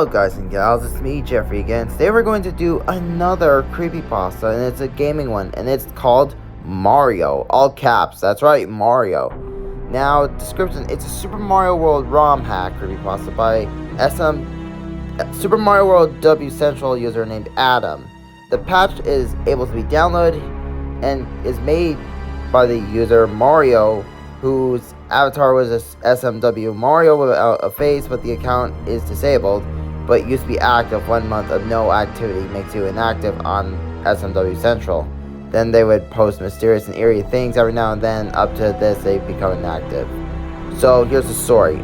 Hello guys and gals, it's me Jeffrey again. Today we're going to do another creepypasta, and it's a gaming one, and it's called Mario. All caps, that's right, Mario. Now, description, it's a Super Mario World ROM hack creepypasta by Super Mario World W Central user named Adam. The patch is able to be downloaded and is made by the user Mario, whose avatar was a SMW Mario without a face, but the account is disabled, but used to be active. 1 month of no activity makes you inactive on SMW Central. Then they would post mysterious and eerie things every now and then. Up to this, they become inactive. So here's the story.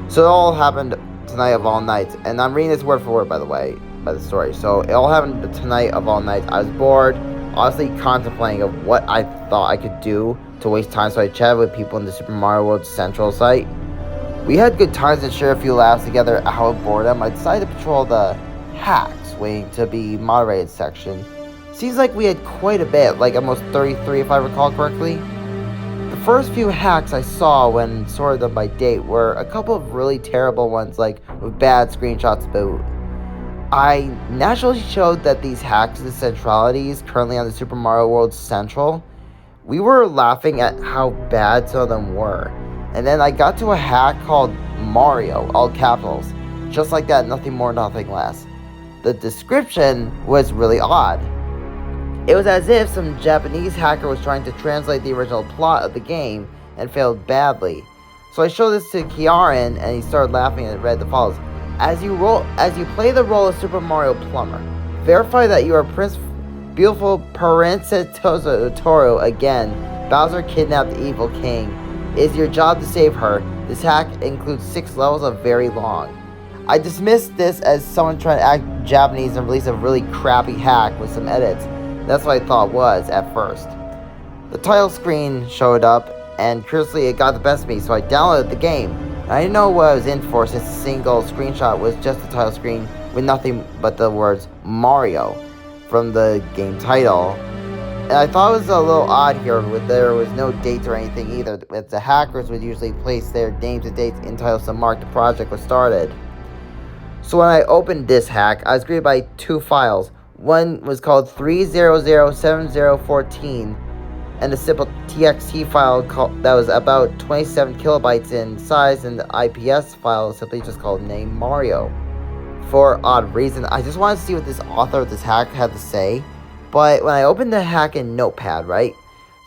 So it all happened tonight of all nights, and I'm reading this word for word, by the way, by the story. So it all happened tonight of all nights. I was bored, honestly contemplating of what I thought I could do to waste time, so I chatted with people in the Super Mario World Central site. We had good times and shared a few laughs together out of boredom. I decided to patrol the hacks waiting to be moderated section. Seems like we had quite a bit, like almost 33 if I recall correctly. The first few hacks I saw when sorted them by date were a couple of really terrible ones, like with bad screenshots about. I naturally showed that these hacks and centralities currently on the Super Mario World Central. We were laughing at how bad some of them were. And then I got to a hack called Mario, all capitals. Just like that, nothing more, nothing less. The description was really odd. It was as if some Japanese hacker was trying to translate the original plot of the game and failed badly. So I showed this to Kiaran and he started laughing and read the follows. As you play the role of Super Mario Plumber, verify that you are beautiful Princess Totoro again. Bowser kidnapped the evil king. It is your job to save her. This hack includes 6 levels of very long. I dismissed this as someone trying to act Japanese and release a really crappy hack with some edits. That's what I thought it was at first. The title screen showed up, and curiously it got the best of me, so I downloaded the game. I didn't know what I was in for, since a single screenshot was just the title screen with nothing but the words Mario from the game title. And I thought it was a little odd here, there was no dates or anything either, as the hackers would usually place their names and dates in titles to mark the project was started. So when I opened this hack, I was greeted by 2 files. One was called 3007014, and a simple TXT file that was about 27 kilobytes in size, and the IPS file simply just called name Mario. For odd reason, I just wanted to see what this author of this hack had to say. But when I opened the hack in Notepad, right,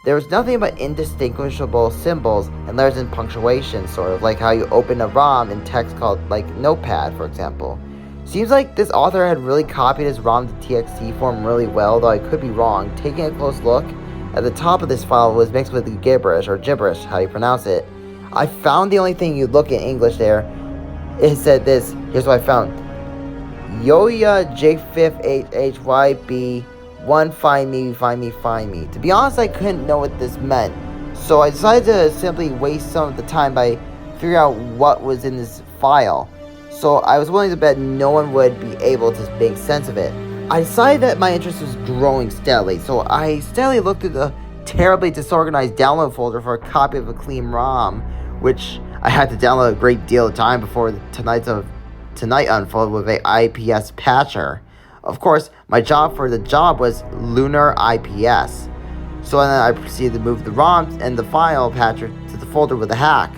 there was nothing but indistinguishable symbols and letters and punctuation, sort of like how you open a ROM in text called like Notepad, for example. Seems like this author had really copied his ROM to TXT form really well, though I could be wrong. Taking a close look at the top of this file was mixed with gibberish, or gibberish, how you pronounce it. I found the only thing you'd look in English there. It said this. Here's what I found. Yoya J5HHYB 1 find me. To be honest, I couldn't know what this meant, so I decided to simply waste some of the time by figuring out what was in this file. So I was willing to bet no one would be able to make sense of it. I decided that my interest was growing steadily, so I steadily looked through the terribly disorganized download folder for a copy of a clean ROM, which I had to download a great deal of time before tonight unfolded with a IPS patcher. Of course, my job for the job was Lunar IPS. So then I proceeded to move the ROM and the file patcher to the folder with the hack.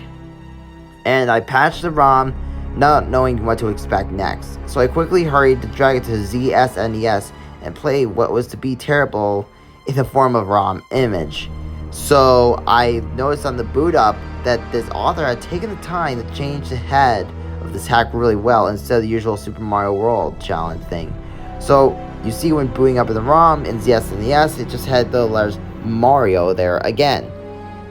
And I patched the ROM, not knowing what to expect next. So I quickly hurried to drag it to ZSNES and play what was to be terrible in the form of ROM image. So I noticed on the boot up that this author had taken the time to change the head of this hack really well instead of the usual Super Mario World challenge thing. So you see when booting up in the ROM in ZSNES, it just had the letters Mario there again.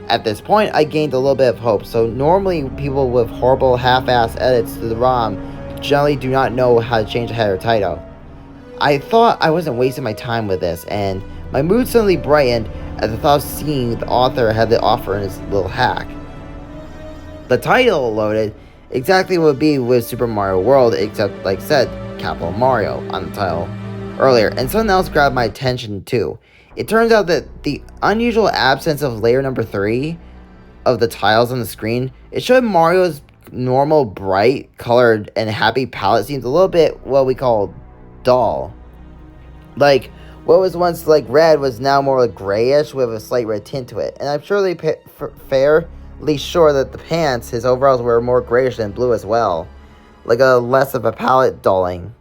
At this point, I gained a little bit of hope. So normally people with horrible half-ass edits to the ROM generally do not know how to change the header title. I thought I wasn't wasting my time with this, and my mood suddenly brightened at the thought of seeing the author had to offer in his little hack. The title loaded exactly what it would be with Super Mario World, except, like I said, capital Mario on the title earlier, and something else grabbed my attention too. It turns out that the unusual absence of layer number 3 of the tiles on the screen, it showed Mario's normal, bright, colored, and happy palette seems a little bit what we call dull. Like, what was once like red was now more like grayish with a slight red tint to it. And I'm fairly sure that the pants, his overalls, were more grayish than blue as well. Like a less of a palette dulling.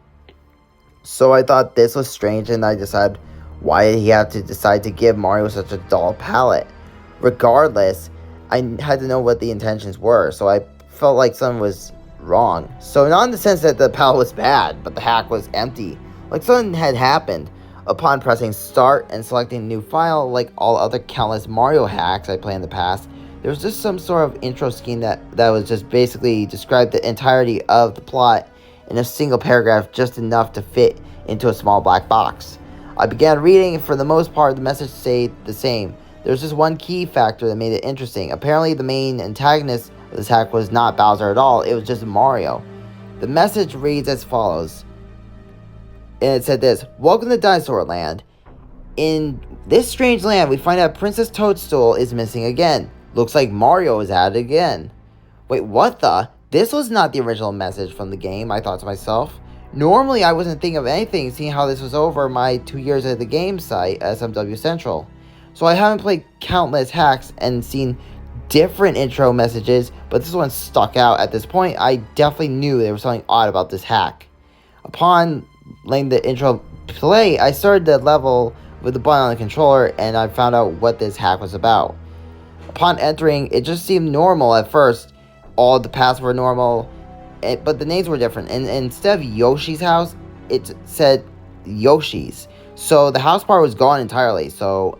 So I thought this was strange, and I decided, why did he have to decide to give Mario such a dull palette? Regardless, I had to know what the intentions were, so I felt like something was wrong. So not in the sense that the palette was bad, but the hack was empty. Like something had happened. Upon pressing start and selecting a new file, like all other countless Mario hacks I played in the past, there was just some sort of intro scheme that was just basically described the entirety of the plot in a single paragraph, just enough to fit into a small black box. I began reading, and for the most part, the message stayed the same. There was just one key factor that made it interesting. Apparently, the main antagonist of this hack was not Bowser at all, it was just Mario. The message reads as follows. And it said this: "Welcome to Dinosaur Land. In this strange land, we find out Princess Toadstool is missing again. Looks like Mario is at it again." Wait, what the? This was not the original message from the game, I thought to myself. Normally, I wasn't thinking of anything, seeing how this was over my 2 years at the game site, SMW Central. So I haven't played countless hacks and seen different intro messages, but this one stuck out. At this point, I definitely knew there was something odd about this hack. Upon letting the intro play, I started the level with the button on the controller, and I found out what this hack was about. Upon entering, it just seemed normal at first. All the paths were normal, but the names were different. And instead of Yoshi's house, it said Yoshi's. So the house part was gone entirely. So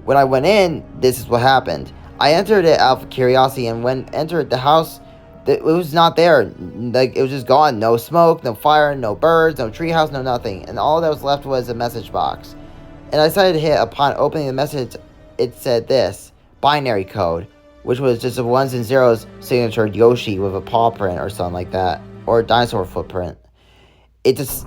when I went in, this is what happened. I entered it out of curiosity, and when entered the house, it was not there. Like, it was just gone. No smoke, no fire, no birds, no treehouse, no nothing. And all that was left was a message box. And I decided to hit. Upon opening the message, it said this: binary code, which was just a ones and zeros signature Yoshi with a paw print or something like that, or a dinosaur footprint. It just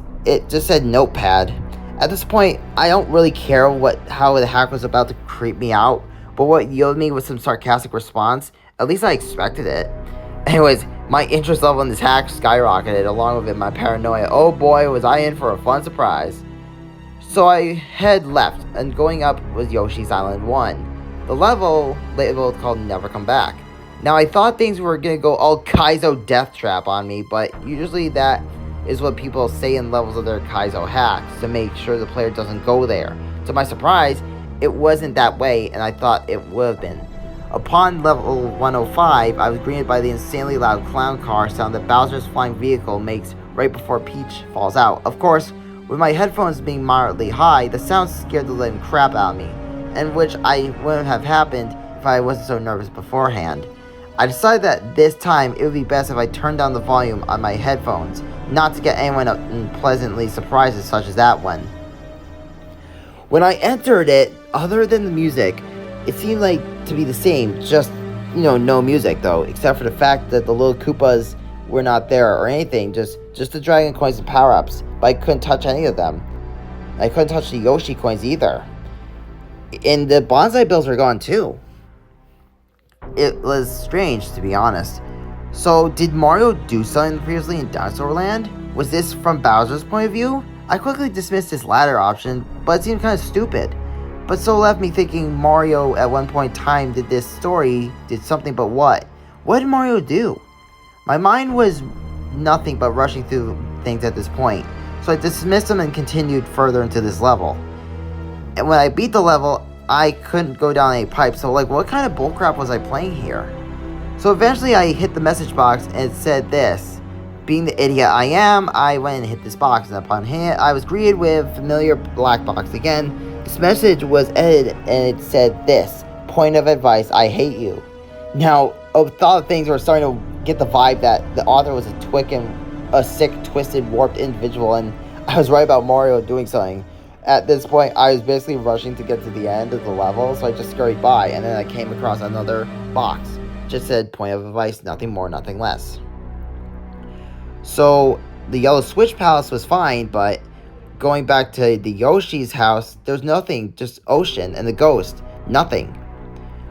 said notepad. At this point, I don't really care how the hack was about to creep me out, but what yielded me was some sarcastic response. At least I expected it. Anyways, my interest level in this hack skyrocketed, along with it my paranoia. Oh boy, was I in for a fun surprise. So I head left, and going up was Yoshi's Island 1. The level labeled called Never Come Back. Now I thought things were gonna go all Kaizo death trap on me, but usually that is what people say in levels of their Kaizo hacks, to make sure the player doesn't go there. To my surprise, it wasn't that way, and I thought it would have been. Upon level 105, I was greeted by the insanely loud clown car sound that Bowser's flying vehicle makes right before Peach falls out. Of course, with my headphones being moderately high, the sound scared the living crap out of me, and which I wouldn't have happened if I wasn't so nervous beforehand. I decided that this time it would be best if I turned down the volume on my headphones, not to get anyone unpleasantly surprises such as that one. When I entered it, other than the music, it seemed like to be the same, just, no music though, except for the fact that the little Koopas were not there or anything, just the dragon coins and power-ups, but I couldn't touch any of them. I couldn't touch the Yoshi coins either. And the bonsai bills were gone too. It was strange, to be honest. So, did Mario do something previously in Dinosaur Land? Was this from Bowser's point of view? I quickly dismissed this latter option, but it seemed kind of stupid. But so left me thinking Mario at one point in time did something, but what? What did Mario do? My mind was nothing but rushing through things at this point, so I dismissed them and continued further into this level. And when I beat the level, I couldn't go down any pipe, so what kind of bullcrap was I playing here? So eventually I hit the message box and it said this. Being the idiot I am, I went and hit this box, and upon hitting it, I was greeted with familiar black box again. This message was edited and it said this: point of advice, I hate you. Now, I thought things were starting to get the vibe that the author was a sick, twisted, warped individual, and I was right about Mario doing something. At this point, I was basically rushing to get to the end of the level, so I just scurried by, and then I came across another box. Just said point of advice, nothing more, nothing less. So, the Yellow Switch Palace was fine, but going back to the Yoshi's house, there's nothing, just ocean and the ghost, nothing.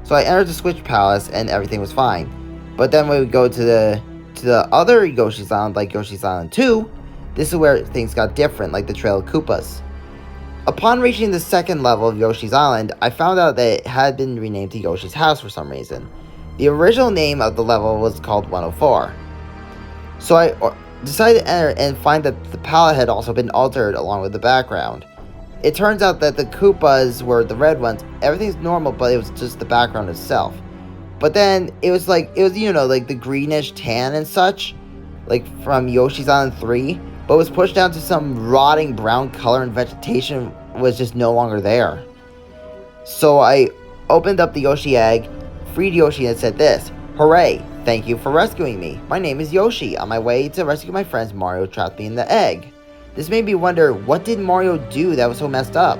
So I entered the Switch Palace and everything was fine. But then when we go to to the other Yoshi's Island, like Yoshi's Island 2, this is where things got different, like the Trail of Koopas. Upon reaching the second level of Yoshi's Island, I found out that it had been renamed to Yoshi's House for some reason. The original name of the level was called 104. So I decided to enter and find that the palette had also been altered along with the background. It turns out that the Koopas were the red ones. Everything's normal, but it was just the background itself. But then it was like the greenish tan and such, like from Yoshi's Island 3, but was pushed down to some rotting brown color, and vegetation was just no longer there. So I opened up the Yoshi egg, freed Yoshi, and said this: "Hooray, thank you for rescuing me. My name is Yoshi. On my way to rescue my friends, Mario trapped me in the egg." This made me wonder, what did Mario do that was so messed up?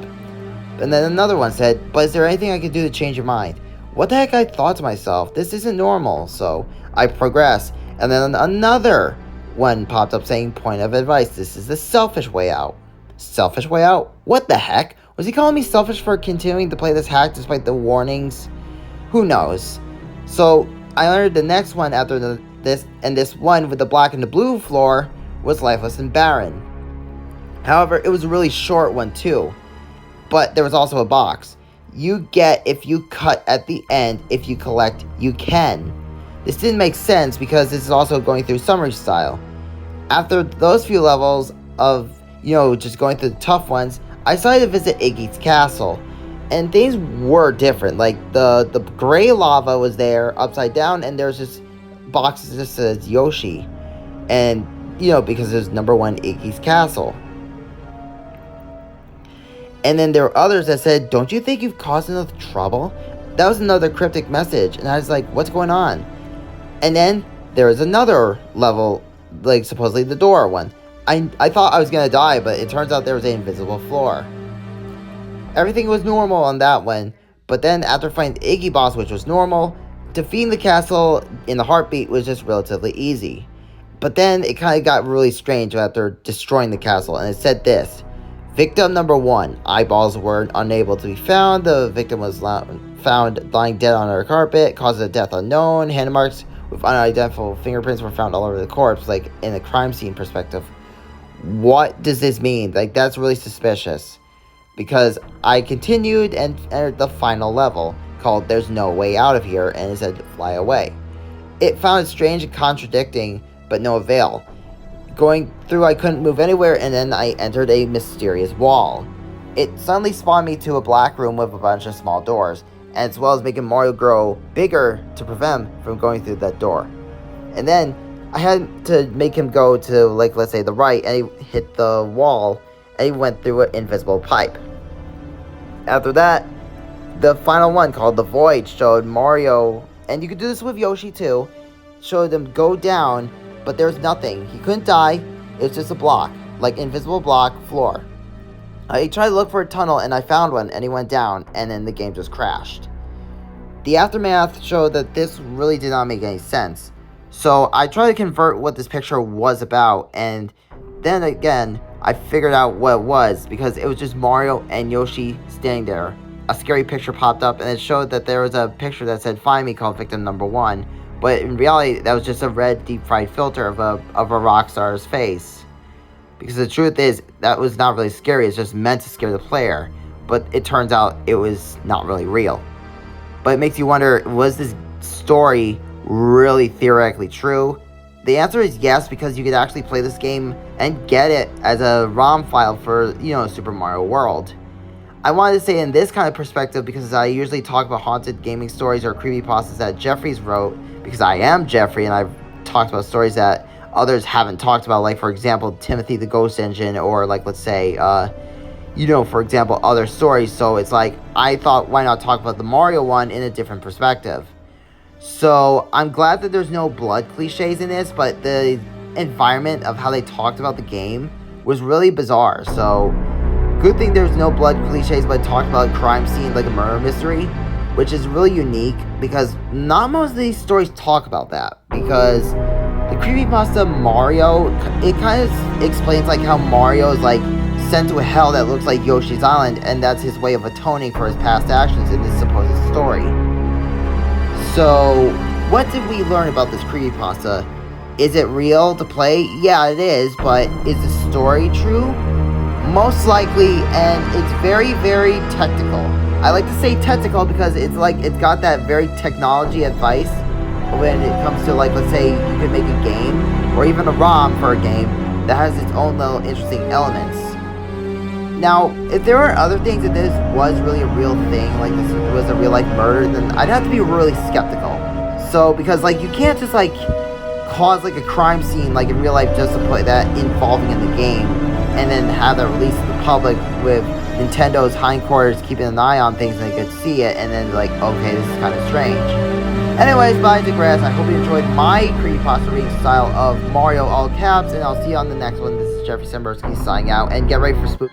And then another one said, "But is there anything I can do to change your mind?" What the heck, I thought to myself, this isn't normal. So I progressed, and then another one popped up saying, "Point of advice, this is the selfish way out." Selfish way out? What the heck? Was he calling me selfish for continuing to play this hack despite the warnings? Who knows? So I learned the next one after this one with the black and the blue floor was lifeless and barren. However, it was a really short one too, but there was also a box. You get if you cut at the end, if you collect, you can. This didn't make sense because this is also going through summary style. After those few levels of, just going through the tough ones, I decided to visit Iggy's castle. And things were different. Like, the gray lava was there, upside down, and there's just boxes that says Yoshi. And, because there's number 1 Iggy's castle. And then there were others that said, "Don't you think you've caused enough trouble?" That was another cryptic message, and I was like, what's going on? And then there was another level, like supposedly the door one. I thought I was going to die, but it turns out there was an invisible floor. Everything was normal on that one, but then after finding the Iggy boss, which was normal, defeating the castle in the heartbeat was just relatively easy. But then it kind of got really strange after destroying the castle, and it said this: "Victim number 1, eyeballs were unable to be found. The victim was found lying dead on our carpet. Cause of death unknown. Hand marks with unidentifiable fingerprints were found all over the corpse," like in a crime scene perspective. What does this mean? Like, that's really suspicious. Because I continued and entered the final level, called "There's No Way Out of Here," and it said "Fly Away." It found it strange and contradicting, but no avail. Going through, I couldn't move anywhere, and then I entered a mysterious wall. It suddenly spawned me to a black room with a bunch of small doors, and as well as making Mario grow bigger to prevent him from going through that door. And then I had to make him go to, like, let's say the right, and he hit the wall, and he went through an invisible pipe. After that, the final one, called the Void, showed Mario, and you could do this with Yoshi too, showed him go down, but there's nothing. He couldn't die. It's just a block, like invisible block floor. I tried to look for a tunnel, and I found one, and he went down, and then the game just crashed. The aftermath showed that this really did not make any sense. So I tried to convert what this picture was about, and then again, I figured out what it was, because it was just Mario and Yoshi standing there. A scary picture popped up, and it showed that there was a picture that said "Find Me" called Victim Number 1. But in reality, that was just a red deep-fried filter of a rock star's face. Because the truth is, that was not really scary, it's just meant to scare the player. But it turns out it was not really real. But it makes you wonder, was this story really theoretically true? The answer is yes, because you could actually play this game and get it as a ROM file for, Super Mario World. I wanted to say in this kind of perspective because I usually talk about haunted gaming stories or creepypastas that Jeffrey's wrote, because I am Jeffrey and I've talked about stories that others haven't talked about, like for example Timothy the Ghost Engine, or like let's say for example other stories. So it's like I thought, why not talk about the Mario one in a different perspective. So I'm glad that there's no blood cliches in this, but the environment of how they talked about the game was really bizarre. So good thing there's no blood cliches, but talked about a crime scene like a murder mystery, which is really unique because not most of these stories talk about that. Because the creepypasta Mario, it kind of explains like how Mario is like sent to a hell that looks like Yoshi's Island, and that's his way of atoning for his past actions in this supposed story. So what did we learn about this creepypasta? Is it real to play? Yeah, it is, but is the story true? Most likely, and it's very, very technical. I like to say technical because it's like it's got that very technology advice when it comes to, like, let's say you could make a game or even a ROM for a game that has its own little interesting elements. Now, if there were other things that this was really a real thing, like this was a real life murder, then I'd have to be really skeptical. So, because like you can't just like cause like a crime scene like in real life just to put that involving in the game and then have that released to the public with Nintendo's hindquarters keeping an eye on things and they could see it and then like, okay, this is kind of strange. Anyways, but I digress. I hope you enjoyed my creepypasta reading style of Mario all caps, and I'll see you on the next one. This is Jeffrey Simberski signing out, and get ready for spook.